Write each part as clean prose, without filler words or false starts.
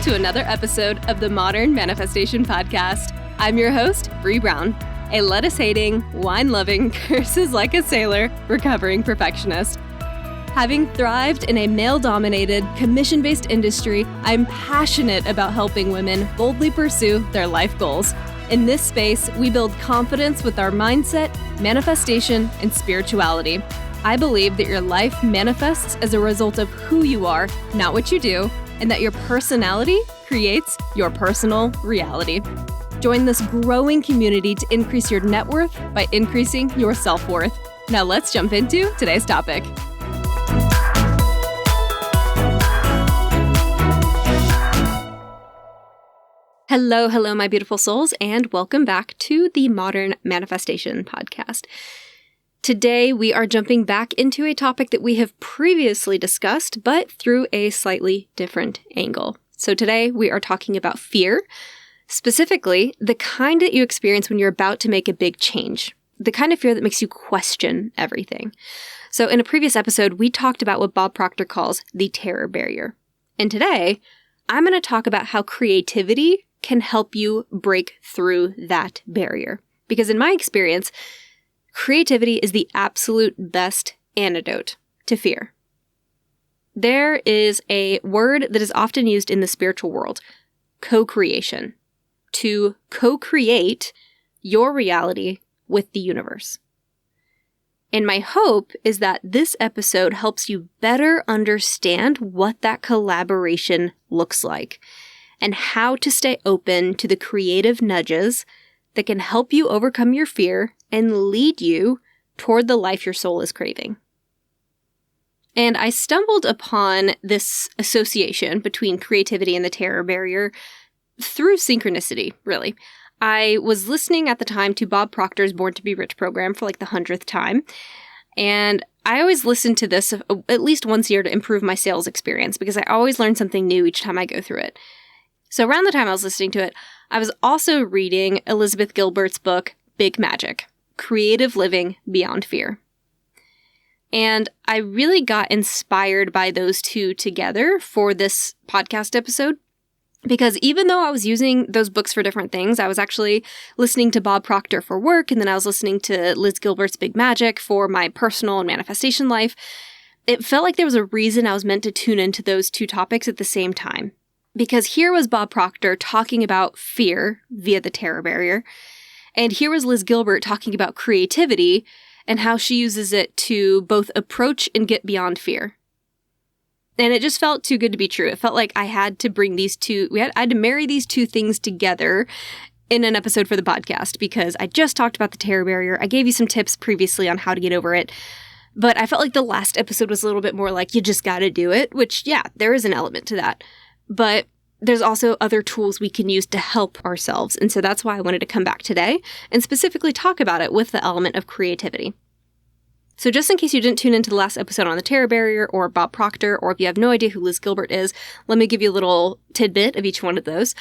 to another episode of the Modern Manifestation Podcast. I'm your host, Bree Brown, a lettuce-hating, wine-loving, curses like a sailor, recovering perfectionist. Having thrived in a male-dominated, commission-based industry, I'm passionate about helping women boldly pursue their life goals. In this space, we build confidence with our mindset, manifestation, and spirituality. I believe that your life manifests as a result of who you are, not what you do, and that your personality creates your personal reality. Join this growing community to increase your net worth by increasing your self-worth. Now let's jump into today's topic. Hello, my beautiful souls, and welcome back to the Modern Manifestation Podcast. Today, we are jumping back into a topic that we have previously discussed, but through a slightly different angle. So today, we are talking about fear, specifically the kind that you experience when you're about to make a big change, the kind of fear that makes you question everything. So in a previous episode, we talked about what Bob Proctor calls the terror barrier. And today, I'm going to talk about how creativity can help you break through that barrier. Because in my experience, creativity is the absolute best antidote to fear. There is a word that is often used in the spiritual world, co-creation, to co-create your reality with the universe. And my hope is that this episode helps you better understand what that collaboration looks like and how to stay open to the creative nudges that can help you overcome your fear and lead you toward the life your soul is craving. And I stumbled upon this association between creativity and the terror barrier through synchronicity, really. I was listening at the time to Bob Proctor's Born to be Rich program for like the 100th time. And I always listen to this at least once a year to improve my sales experience because I always learn something new each time I go through it. So around the time I was listening to it, I was also reading Elizabeth Gilbert's book, Big Magic: Creative Living Beyond Fear. And I really got inspired by those two together for this podcast episode. Because even though I was using those books for different things, I was actually listening to Bob Proctor for work, and then I was listening to Liz Gilbert's Big Magic for my personal and manifestation life. It felt like there was a reason I was meant to tune into those two topics at the same time. Because here was Bob Proctor talking about fear via the terror barrier, and here was Liz Gilbert talking about creativity and how she uses it to both approach and get beyond fear. And it just felt too good to be true. It felt like I had to bring these two, I had to marry these two things together in an episode for the podcast because I just talked about the terror barrier. I gave you some tips previously on how to get over it. But I felt like the last episode was a little bit more like, you just got to do it, which, yeah, there is an element to that. But there's also other tools we can use to help ourselves. And so that's why I wanted to come back today and specifically talk about it with the element of creativity. So just in case you didn't tune into the last episode on the terror barrier or Bob Proctor, or if you have no idea who Liz Gilbert is, let me give you a little tidbit of each one of those.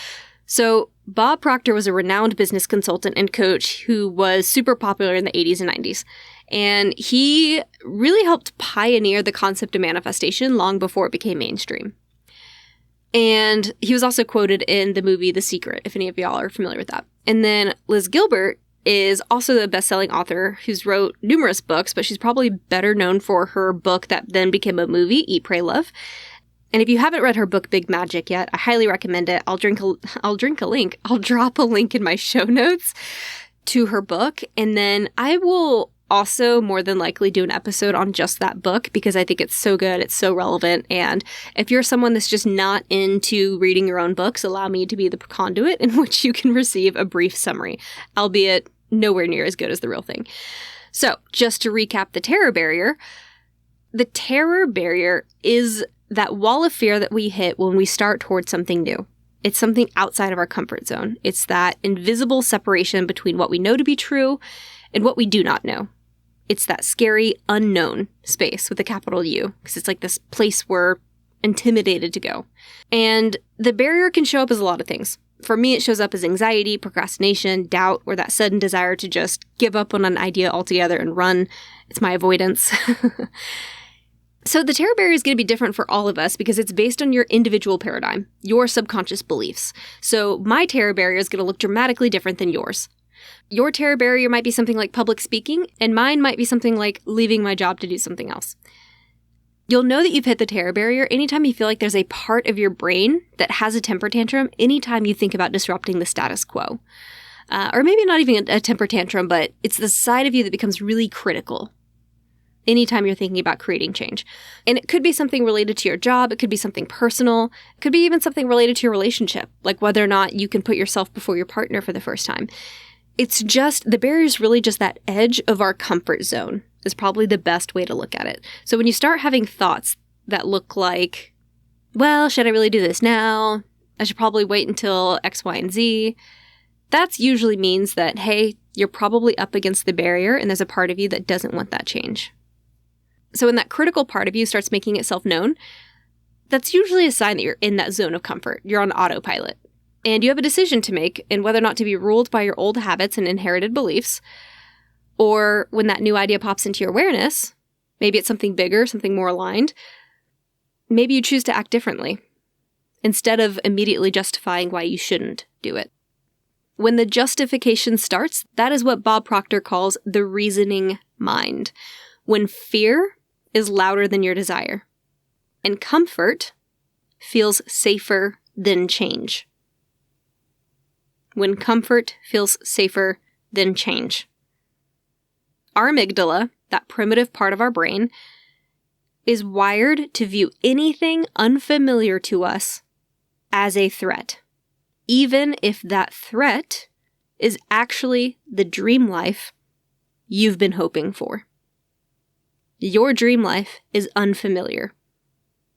So Bob Proctor was a renowned business consultant and coach who was super popular in the 80s and 90s. And he really helped pioneer the concept of manifestation long before it became mainstream. And he was also quoted in the movie The Secret, if any of y'all are familiar with that. And then Liz Gilbert is also the best-selling author who's wrote numerous books, but she's probably better known for her book that then became a movie, Eat, Pray, Love. And if you haven't read her book, Big Magic, yet, I highly recommend it. I'll drop a link in my show notes to her book. And then I will also more than likely do an episode on just that book because I think it's so good, it's so relevant. And if you're someone that's just not into reading your own books, allow me to be the conduit in which you can receive a brief summary, albeit nowhere near as good as the real thing. So just to recap the terror barrier is that wall of fear that we hit when we start towards something new. It's something outside of our comfort zone. It's that invisible separation between what we know to be true and what we do not know. It's that scary unknown space with a capital U, because it's like this place we're intimidated to go. And the barrier can show up as a lot of things. For me, it shows up as anxiety, procrastination, doubt, or that sudden desire to just give up on an idea altogether and run. It's my avoidance. So the terror barrier is going to be different for all of us because it's based on your individual paradigm, your subconscious beliefs. So my terror barrier is going to look dramatically different than yours. Your terror barrier might be something like public speaking, and mine might be something like leaving my job to do something else. You'll know that you've hit the terror barrier anytime you feel like there's a part of your brain that has a temper tantrum anytime you think about disrupting the status quo. Or maybe not even a temper tantrum, but it's the side of you that becomes really critical anytime you're thinking about creating change. And it could be something related to your job. It could be something personal. It could be even something related to your relationship, like whether or not you can put yourself before your partner for the first time. It's just, the barrier is really just that edge of our comfort zone is probably the best way to look at it. So when you start having thoughts that look like, well, should I really do this now? I should probably wait until X, Y, and Z. That usually means that, hey, you're probably up against the barrier and there's a part of you that doesn't want that change. So when that critical part of you starts making itself known, that's usually a sign that you're in that zone of comfort. You're on autopilot. And you have a decision to make in whether or not to be ruled by your old habits and inherited beliefs, or when that new idea pops into your awareness, maybe it's something bigger, something more aligned, maybe you choose to act differently instead of immediately justifying why you shouldn't do it. When the justification starts, that is what Bob Proctor calls the reasoning mind. When fear is louder than your desire, and comfort feels safer than change. When comfort feels safer than change. Our amygdala, that primitive part of our brain, is wired to view anything unfamiliar to us as a threat, even if that threat is actually the dream life you've been hoping for. Your dream life is unfamiliar.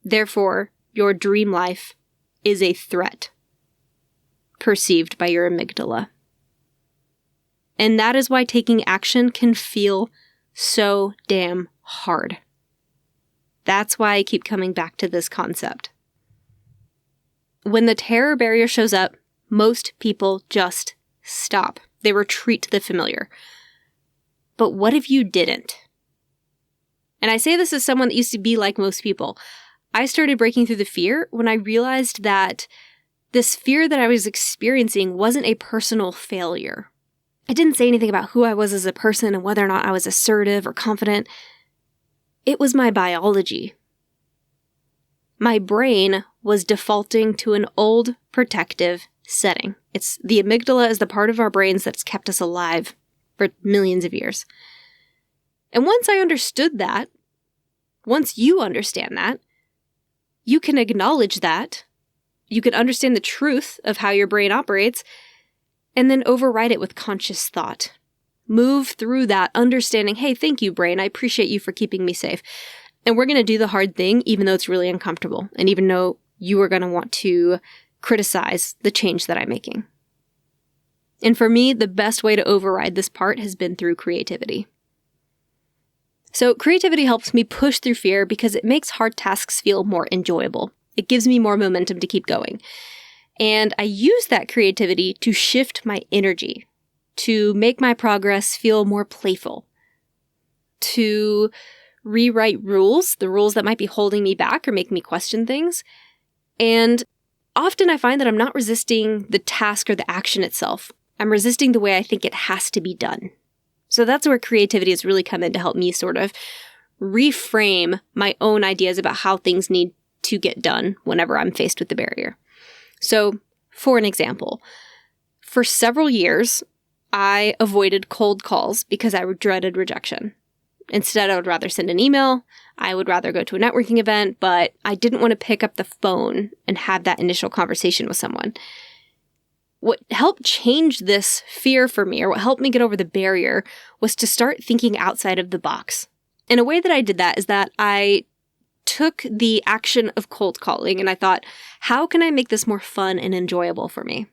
Therefore, your dream life is a threat perceived by your amygdala. And that is why taking action can feel so damn hard. That's why I keep coming back to this concept. When the terror barrier shows up, most people just stop. They retreat to the familiar. But what if you didn't? And I say this as someone that used to be like most people. I started breaking through the fear when I realized that this fear that I was experiencing wasn't a personal failure. It didn't say anything about who I was as a person and whether or not I was assertive or confident. It was my biology. My brain was defaulting to an old protective setting. It's the amygdala is the part of our brains that's kept us alive for millions of years. And once I understood that, once you understand that, you can acknowledge that, you can understand the truth of how your brain operates, and then override it with conscious thought. Move through that understanding, hey, thank you, brain. I appreciate you for keeping me safe. And we're going to do the hard thing, even though it's really uncomfortable, and even though you are going to want to criticize the change that I'm making. And for me, the best way to override this part has been through creativity. So creativity helps me push through fear because it makes hard tasks feel more enjoyable. It gives me more momentum to keep going. And I use that creativity to shift my energy, to make my progress feel more playful, to rewrite rules, the rules that might be holding me back or make me question things. And often I find that I'm not resisting the task or the action itself. I'm resisting the way I think it has to be done. So that's where creativity has really come in to help me sort of reframe my own ideas about how things need to get done whenever I'm faced with the barrier. So, for an example, for several years, I avoided cold calls because I dreaded rejection. Instead, I would rather send an email. I would rather go to a networking event, but I didn't want to pick up the phone and have that initial conversation with someone. What helped change this fear for me, or what helped me get over the barrier, was to start thinking outside of the box. And a way that I did that is that I took the action of cold calling and I thought, how can I make this more fun and enjoyable for me?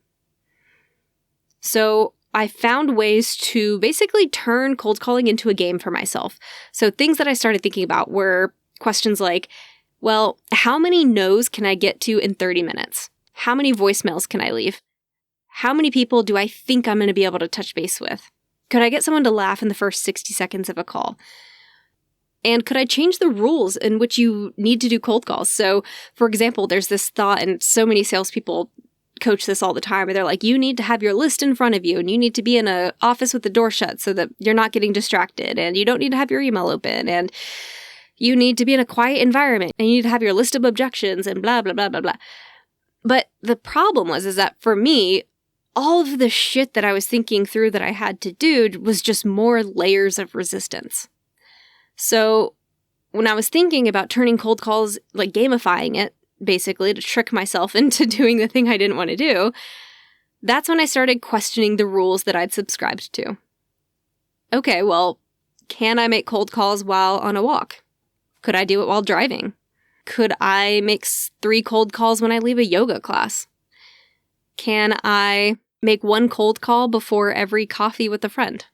So I found ways to basically turn cold calling into a game for myself. So things that I started thinking about were questions like, well, how many no's can I get to in 30 minutes? How many voicemails can I leave? How many people do I think I'm going to be able to touch base with? Could I get someone to laugh in the first 60 seconds of a call? And could I change the rules in which you need to do cold calls? So, for example, there's this thought, and so many salespeople coach this all the time, where they're like, you need to have your list in front of you, and you need to be in an office with the door shut so that you're not getting distracted, and you don't need to have your email open, and you need to be in a quiet environment, and you need to have your list of objections, and blah, blah, blah, blah, blah. But the problem is that for me, all of the shit that I was thinking through that I had to do was just more layers of resistance. So when I was thinking about turning cold calls, like gamifying it, basically to trick myself into doing the thing I didn't want to do, that's when I started questioning the rules that I'd subscribed to. Okay, well, can I make cold calls while on a walk? Could I do it while driving? Could I make 3 cold calls when I leave a yoga class? Can I make 1 cold call before every coffee with a friend?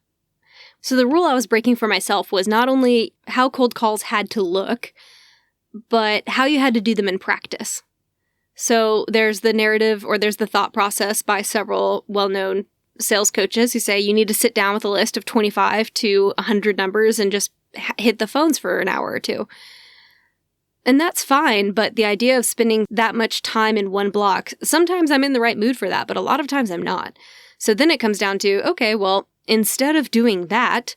So the rule I was breaking for myself was not only how cold calls had to look, but how you had to do them in practice. So there's the narrative, or there's the thought process by several well-known sales coaches who say you need to sit down with a list of 25 to 100 numbers and just hit the phones for an hour or 2. And that's fine, but the idea of spending that much time in one block, sometimes I'm in the right mood for that, but a lot of times I'm not. So then it comes down to, okay, well, instead of doing that,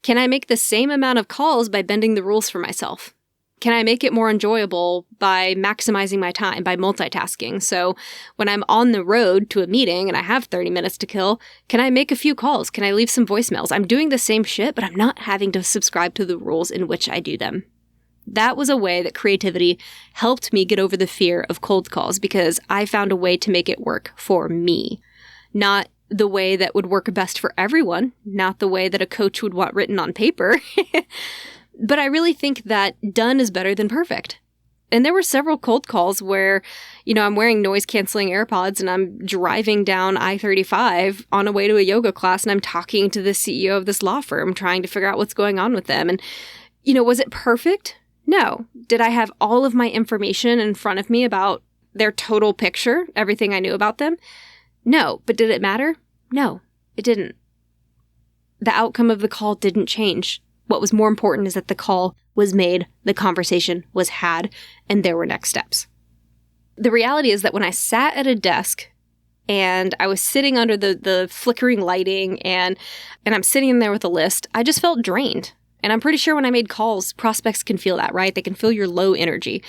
can I make the same amount of calls by bending the rules for myself? Can I make it more enjoyable by maximizing my time, by multitasking? So when I'm on the road to a meeting and I have 30 minutes to kill, can I make a few calls? Can I leave some voicemails? I'm doing the same shit, but I'm not having to subscribe to the rules in which I do them. That was a way that creativity helped me get over the fear of cold calls, because I found a way to make it work for me. Not the way that would work best for everyone, not the way that a coach would want written on paper. But I really think that done is better than perfect. And there were several cold calls where, I'm wearing noise-canceling AirPods and I'm driving down I-35 on a way to a yoga class, and I'm talking to the CEO of this law firm, trying to figure out what's going on with them. And, was it perfect? No. Did I have all of my information in front of me about their total picture, everything I knew about them? No. But did it matter? No, it didn't. The outcome of the call didn't change. What was more important is that the call was made, the conversation was had, and there were next steps. The reality is that when I sat at a desk and I was sitting under the flickering lighting and I'm sitting in there with a list, I just felt drained. And I'm pretty sure when I made calls, prospects can feel that, right? They can feel your low energy.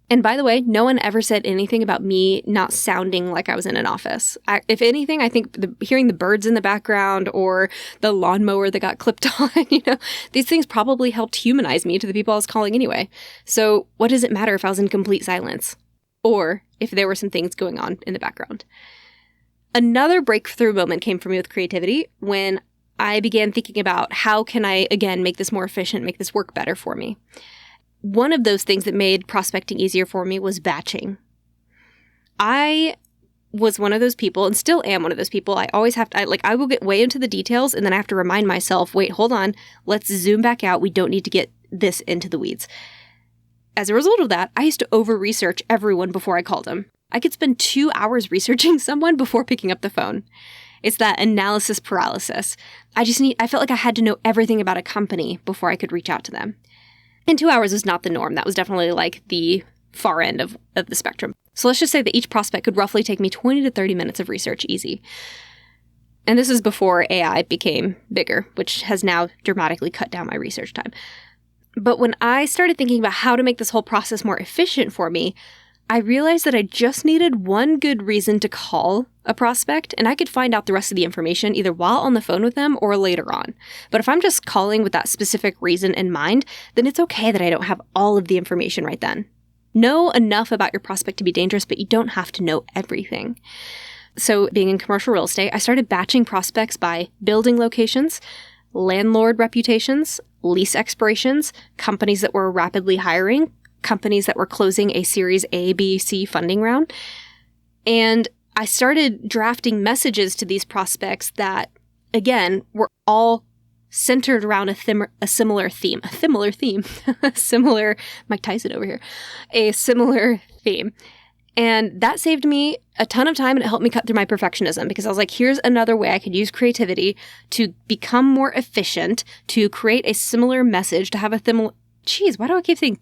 And by the way, no one ever said anything about me not sounding like I was in an office. If anything, I think hearing the birds in the background or the lawnmower that got clipped on, these things probably helped humanize me to the people I was calling anyway. So what does it matter if I was in complete silence or if there were some things going on in the background? Another breakthrough moment came for me with creativity when I began thinking about how can I, again, make this more efficient, make this work better for me. One of those things that made prospecting easier for me was batching. I was one of those people, and still am one of those people. I always have to, I will get way into the details, and then I have to remind myself, wait, hold on, let's zoom back out. We don't need to get this into the weeds. As a result of that, I used to over-research everyone before I called them. I could spend 2 hours researching someone before picking up the phone. It's that analysis paralysis. I felt like I had to know everything about a company before I could reach out to them. And 2 hours is not the norm. That was definitely like the far end of the spectrum. So let's just say that each prospect could roughly take me 20 to 30 minutes of research easy. And this is before AI became bigger, which has now dramatically cut down my research time. But when I started thinking about how to make this whole process more efficient for me, I realized that I just needed one good reason to call a prospect, and I could find out the rest of the information either while on the phone with them or later on. But if I'm just calling with that specific reason in mind, then it's okay that I don't have all of the information right then. Know enough about your prospect to be dangerous, but you don't have to know everything. So being in commercial real estate, I started batching prospects by building locations, landlord reputations, lease expirations, companies that were rapidly hiring, companies that were closing a Series A, B, C funding round. And I started drafting messages to these prospects that, again, were all centered around a similar theme. Similar Mike Tyson over here. A similar theme. And that saved me a ton of time, and it helped me cut through my perfectionism because I was like, here's another way I could use creativity to become more efficient, to create a similar message, to have a why do I keep saying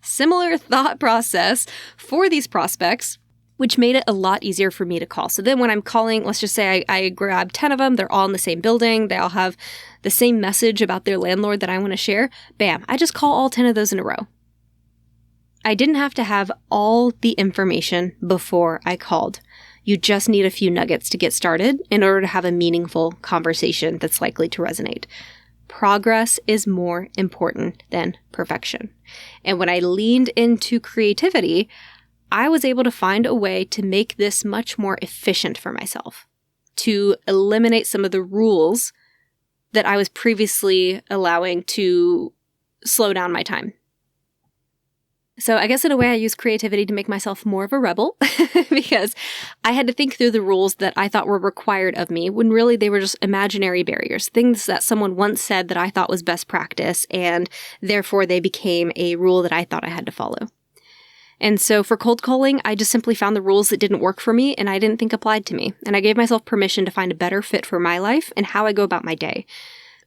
similar thought process for these prospects, which made it a lot easier for me to call. So then when I'm calling, let's just say I grab 10 of them, they're all in the same building, they all have the same message about their landlord that I want to share, bam, I just call all 10 of those in a row. I didn't have to have all the information before I called. You just need a few nuggets to get started in order to have a meaningful conversation that's likely to resonate. Progress is more important than perfection. And when I leaned into creativity, I was able to find a way to make this much more efficient for myself, to eliminate some of the rules that I was previously allowing to slow down my time. So I guess in a way I use creativity to make myself more of a rebel because I had to think through the rules that I thought were required of me when really they were just imaginary barriers, things that someone once said that I thought was best practice, and therefore they became a rule that I thought I had to follow. And so for cold calling, I just simply found the rules that didn't work for me and I didn't think applied to me. And I gave myself permission to find a better fit for my life and how I go about my day.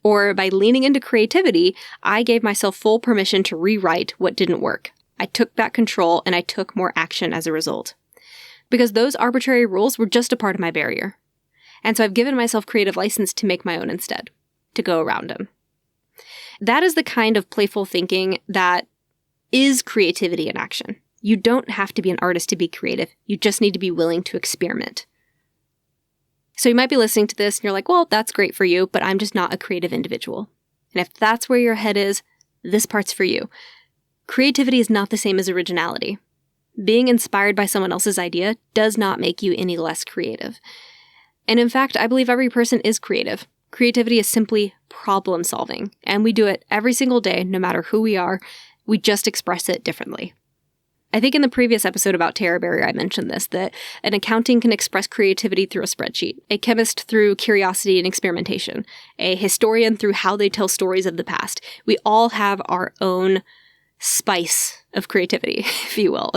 Or by leaning into creativity, I gave myself full permission to rewrite what didn't work. I took back control and I took more action as a result. Because those arbitrary rules were just a part of my barrier. And so I've given myself creative license to make my own instead, to go around them. That is the kind of playful thinking that is creativity in action. You don't have to be an artist to be creative. You just need to be willing to experiment. So you might be listening to this and you're like, well, that's great for you, but I'm just not a creative individual. And if that's where your head is, this part's for you. Creativity is not the same as originality. Being inspired by someone else's idea does not make you any less creative. And in fact, I believe every person is creative. Creativity is simply problem solving, and we do it every single day, no matter who we are. We just express it differently. I think in the previous episode about terror barrier, I mentioned this, that an accountant can express creativity through a spreadsheet, a chemist through curiosity and experimentation, a historian through how they tell stories of the past. We all have our own spice of creativity, if you will,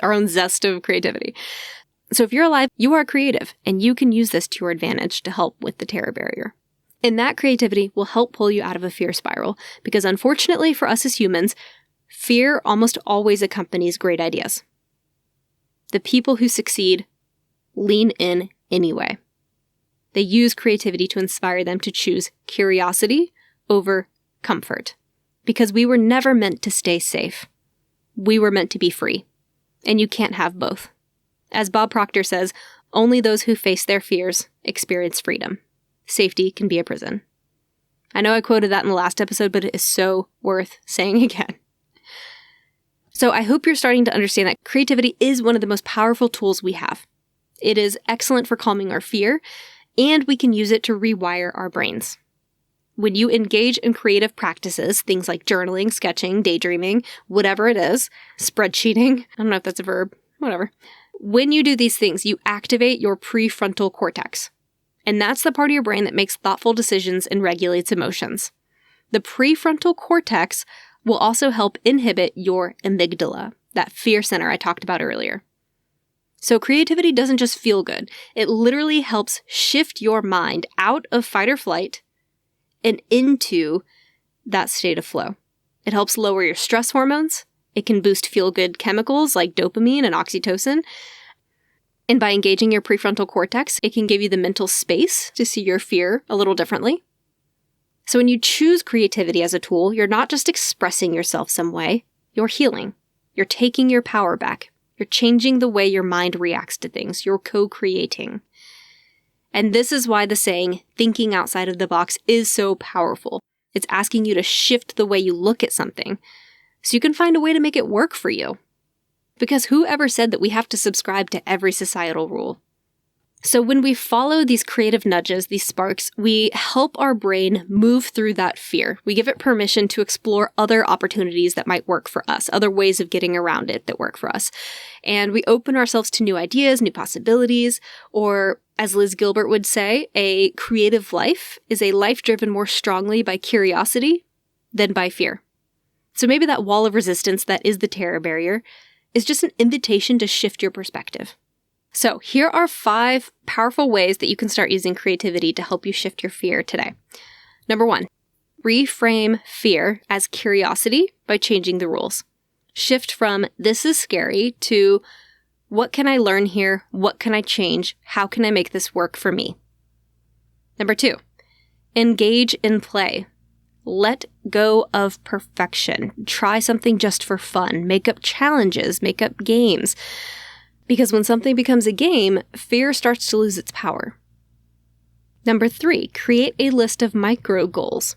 our own zest of creativity. So if you're alive, you are creative, and you can use this to your advantage to help with the terror barrier. And that creativity will help pull you out of a fear spiral, because unfortunately for us as humans, fear almost always accompanies great ideas. The people who succeed lean in anyway. They use creativity to inspire them to choose curiosity over comfort. Because we were never meant to stay safe. We were meant to be free. And you can't have both. As Bob Proctor says, only those who face their fears experience freedom. Safety can be a prison. I know I quoted that in the last episode, but it is so worth saying again. So I hope you're starting to understand that creativity is one of the most powerful tools we have. It is excellent for calming our fear, and we can use it to rewire our brains. When you engage in creative practices, things like journaling, sketching, daydreaming, whatever it is, spreadsheeting, I don't know if that's a verb, whatever. When you do these things, you activate your prefrontal cortex. And that's the part of your brain that makes thoughtful decisions and regulates emotions. The prefrontal cortex will also help inhibit your amygdala, that fear center I talked about earlier. So creativity doesn't just feel good. It literally helps shift your mind out of fight or flight and into that state of flow. It helps lower your stress hormones. It can boost feel-good chemicals like dopamine and oxytocin. And by engaging your prefrontal cortex, it can give you the mental space to see your fear a little differently. So when you choose creativity as a tool, you're not just expressing yourself some way, you're healing. You're taking your power back. You're changing the way your mind reacts to things. You're co-creating. And this is why the saying, thinking outside of the box, is so powerful. It's asking you to shift the way you look at something so you can find a way to make it work for you. Because whoever said that we have to subscribe to every societal rule? So when we follow these creative nudges, these sparks, we help our brain move through that fear. We give it permission to explore other opportunities that might work for us, other ways of getting around it that work for us. And we open ourselves to new ideas, new possibilities, or as Liz Gilbert would say, a creative life is a life driven more strongly by curiosity than by fear. So maybe that wall of resistance that is the terror barrier is just an invitation to shift your perspective. So here are 5 powerful ways that you can start using creativity to help you shift your fear today. Number 1, reframe fear as curiosity by changing the rules. Shift from this is scary to what can I learn here? What can I change? How can I make this work for me? Number 2, engage in play. Let go of perfection. Try something just for fun. Make up challenges, make up games. Because when something becomes a game, fear starts to lose its power. Number 3, create a list of micro goals.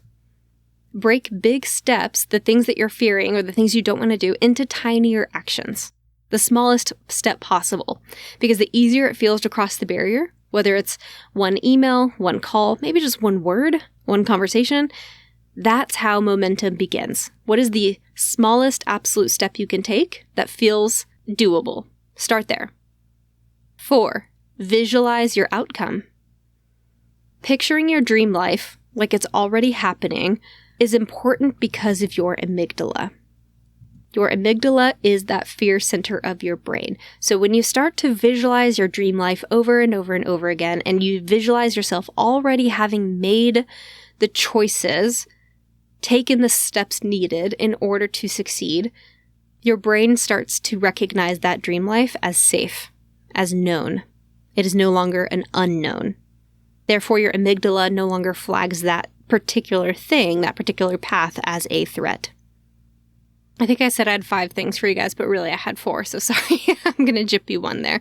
Break big steps, the things that you're fearing or the things you don't want to do, into tinier actions. The smallest step possible. Because the easier it feels to cross the barrier, whether it's one email, one call, maybe just one word, one conversation, that's how momentum begins. What is the smallest absolute step you can take that feels doable? Start there. 4, visualize your outcome. Picturing your dream life like it's already happening is important because of your amygdala. Your amygdala is that fear center of your brain. So when you start to visualize your dream life over and over and over again, and you visualize yourself already having made the choices, taken the steps needed in order to succeed, your brain starts to recognize that dream life as safe, as known. It is no longer an unknown. Therefore, your amygdala no longer flags that particular thing, that particular path as a threat. I think I said I had 5 things for you guys, but really I had 4, so sorry. I'm going to jip you one there.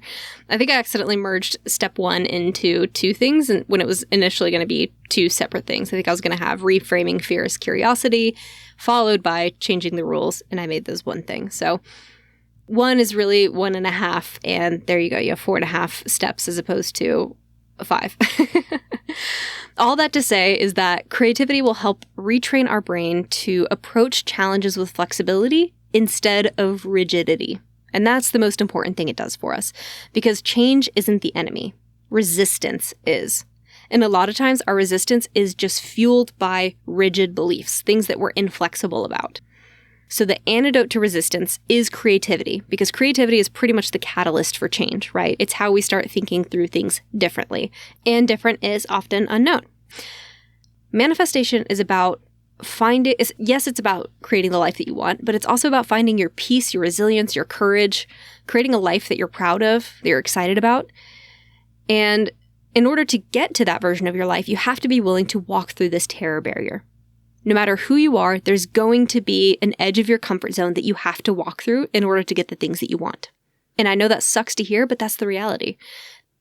I think I accidentally merged step 1 into 2 things, and when it was initially going to be 2 separate things. I think I was going to have reframing fear as curiosity, followed by changing the rules, and I made those one thing. So 1 is really 1.5, and there you go. You have 4.5 steps as opposed to 5. All that to say is that creativity will help retrain our brain to approach challenges with flexibility instead of rigidity. And that's the most important thing it does for us, because change isn't the enemy. Resistance is. And a lot of times our resistance is just fueled by rigid beliefs, things that we're inflexible about. So the antidote to resistance is creativity, because creativity is pretty much the catalyst for change, right? It's how we start thinking through things differently. And different is often unknown. Manifestation is about it's about creating the life that you want, but it's also about finding your peace, your resilience, your courage, creating a life that you're proud of, that you're excited about. And in order to get to that version of your life, you have to be willing to walk through this terror barrier. No matter who you are, there's going to be an edge of your comfort zone that you have to walk through in order to get the things that you want. And I know that sucks to hear, but that's the reality.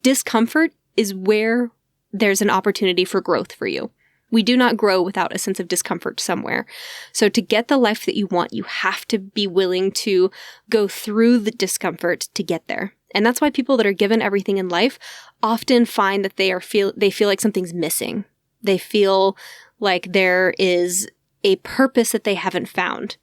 Discomfort is where there's an opportunity for growth for you. We do not grow without a sense of discomfort somewhere. So to get the life that you want, you have to be willing to go through the discomfort to get there. And that's why people that are given everything in life often find that they feel like something's missing. They feel like there is a purpose that they haven't found.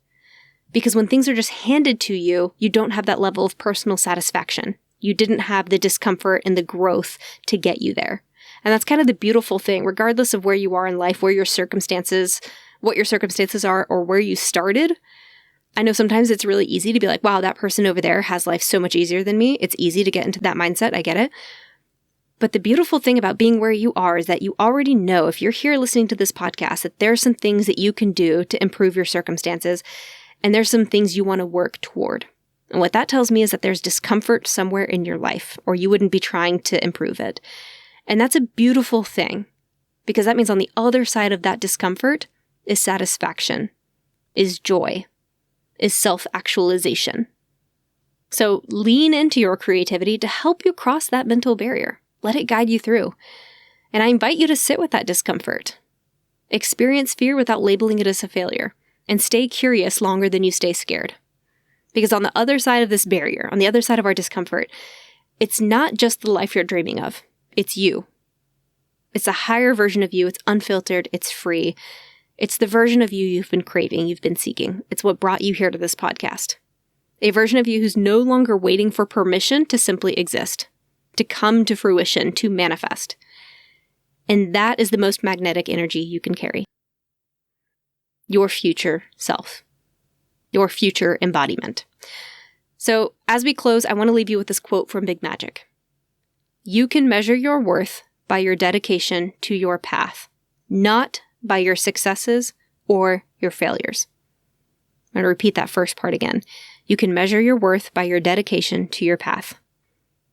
Because when things are just handed to you, you don't have that level of personal satisfaction. You didn't have the discomfort and the growth to get you there. And that's kind of the beautiful thing, regardless of where you are in life, what your circumstances are, or where you started. I know sometimes it's really easy to be like, wow, that person over there has life so much easier than me. It's easy to get into that mindset. I get it. But the beautiful thing about being where you are is that you already know, if you're here listening to this podcast, that there's some things that you can do to improve your circumstances, and there's some things you want to work toward. And what that tells me is that there's discomfort somewhere in your life, or you wouldn't be trying to improve it. And that's a beautiful thing, because that means on the other side of that discomfort is satisfaction, is joy, is self-actualization. So lean into your creativity to help you cross that mental barrier. Let it guide you through. And I invite you to sit with that discomfort. Experience fear without labeling it as a failure. And stay curious longer than you stay scared. Because on the other side of this barrier, on the other side of our discomfort, it's not just the life you're dreaming of. It's you. It's a higher version of you. It's unfiltered. It's free. It's the version of you you've been craving, you've been seeking. It's what brought you here to this podcast. A version of you who's no longer waiting for permission to simply exist, to come to fruition, to manifest. And that is the most magnetic energy you can carry. Your future self. Your future embodiment. So as we close, I want to leave you with this quote from Big Magic. You can measure your worth by your dedication to your path, not by your successes or your failures. I'm going to repeat that first part again. You can measure your worth by your dedication to your path.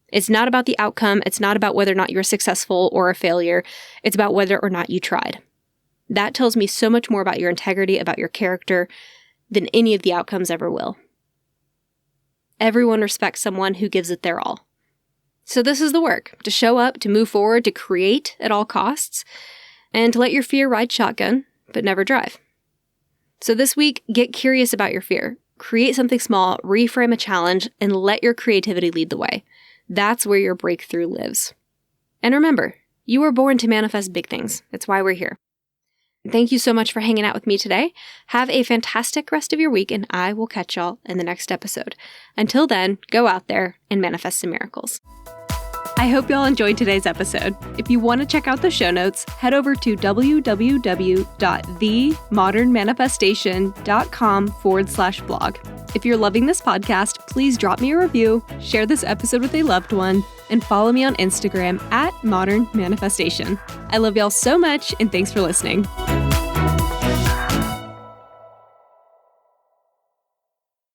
It's not about the outcome. It's not about whether or not you're successful or a failure. It's about whether or not you tried. That tells me so much more about your integrity, about your character, than any of the outcomes ever will. Everyone respects someone who gives it their all. So this is the work, to show up, to move forward, to create at all costs, and to let your fear ride shotgun, but never drive. So this week, get curious about your fear. Create something small, reframe a challenge, and let your creativity lead the way. That's where your breakthrough lives. And remember, you were born to manifest big things. That's why we're here. Thank you so much for hanging out with me today. Have a fantastic rest of your week, and I will catch y'all in the next episode. Until then, go out there and manifest some miracles. I hope y'all enjoyed today's episode. If you want to check out the show notes, head over to www.themodernmanifestation.com/blog. If you're loving this podcast, please drop me a review, share this episode with a loved one, and follow me on Instagram @modernmanifestation. I love y'all so much, and thanks for listening.